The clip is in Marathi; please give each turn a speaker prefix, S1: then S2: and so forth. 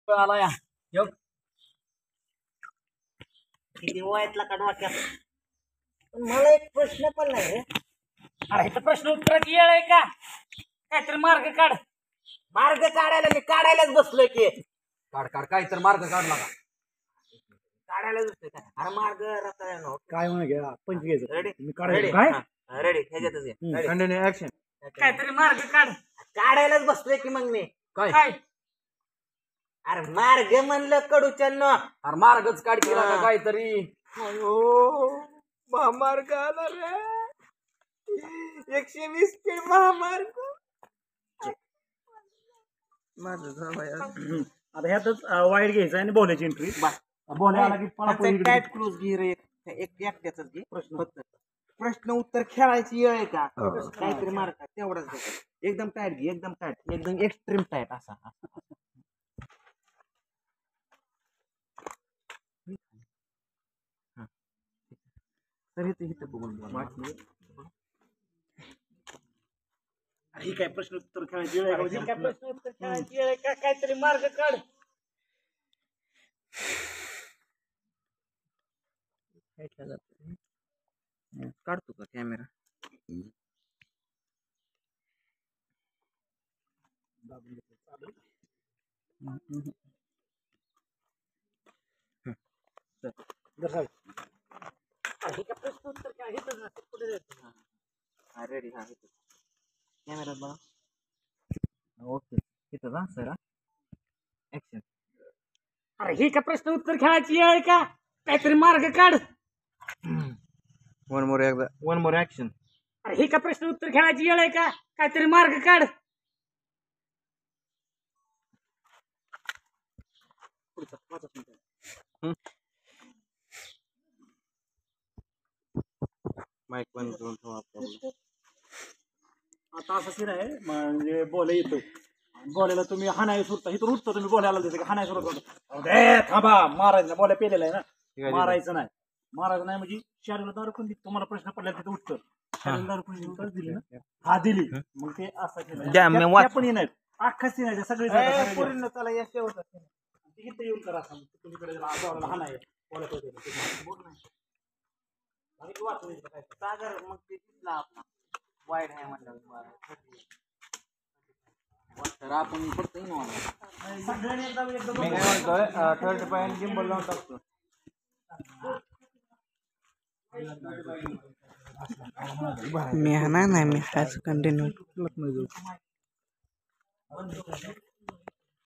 S1: आला या ह्यो.
S2: किती वयातला का डोक्यात पण मला एक प्रश्न पण नाही रे.
S1: अरे इथं प्रश्न उत्तराची येळ आहे का? काहीतरी मार्ग काढ.
S2: मार्ग काढायला मी काढायलाच बसलोय की
S3: काढ काढ काय तर मार्ग काढला का
S2: काढायलाच बसलोय काय अरे मार्ग रताळ्यानो
S4: काय म्हणा घ्या पंच घ्यायचं
S2: रेडी
S4: मी काढायचं
S2: रेडी
S4: काय
S2: रेडी ह्याच्यातच ये. Ready.
S3: कंटिन्यू ऍक्शन
S1: काहीतरी मार्ग काढ.
S2: काढायलाच बसलोय की मग मी
S3: काय
S1: काय
S2: अरे मार्ग म्हणलं कडूचन्न
S3: अरे मार्गच काढ केला का काहीतरी
S2: महामार्ग आला रे 120 फीट महामार्ग
S4: आता ह्यातच वाईट घ्यायचं आणि बोलायची एंट्री बोला आला की पळा पळी
S2: टाईट क्लोज घे रे एक एकट्याच घे प्रश्न फक्त प्रश्न उत्तर खेळायची वेळ आहे का काहीतरी मार्ग तेवढाच घे. एकदम टाईट घे एकदम टाईट एकदम एक्स्ट्रीम टाईट असा तर इथं बघून
S4: ही काय प्रश्न उत्तर खेळायची वेळ आहे का?
S1: काय प्रश्न उत्तर खेळायची वेळ आहे का? काहीतरी मार्ग काढ.
S2: काढतो का कॅमेरा
S1: अरे का प्रश्न उत्तर काय इथंच ना, कुठे जायचं?
S2: हा रेडी हा इथं कॅमेरा बघा ओके इथं जा सर ऍक्शन
S1: अरे ही का प्रश्न उत्तर खेळायची वेळ आहे का? काहीतरी मार्ग काढ.
S2: वन मोर ऍक्शन
S1: अरे ही का प्रश्न उत्तर खेळायची वेळ आहे का? काहीतरी मार्ग काढ.
S2: माईक बंद करून ठेवा आपल्याला
S4: आता असं सीन आहे म्हणजे बोला येतो बोलायला तुम्ही हाणाय सुटता इथून उठतो तुम्ही बोलायला देते हाणाय सुरत होतो थांबा मारायचं नाही बोला पेलेला आहे ना मारायचं नाही म्हणजे शारीला दारू पण तुम्हाला प्रश्न पडला तिथं उत्तर शारीला दारू पण उत्तर दिली ना हा दिली मग ते असं पण येणार अख्खा सीन आहे सगळे
S2: पूर्ण चला या शेवट
S4: इथं येऊन करा तुम्ही हाणाय
S2: सागर मग ते दिसला आपला वाईट आहे म्हणलं
S3: तर आपण फक्त
S4: सगळ्यांनी एकदम एकदम
S3: मी काय म्हणतोय थर्ड पॉईंट गिंबल लावून टाकतो
S2: मी हा नाही मी हाच कंटिन्यू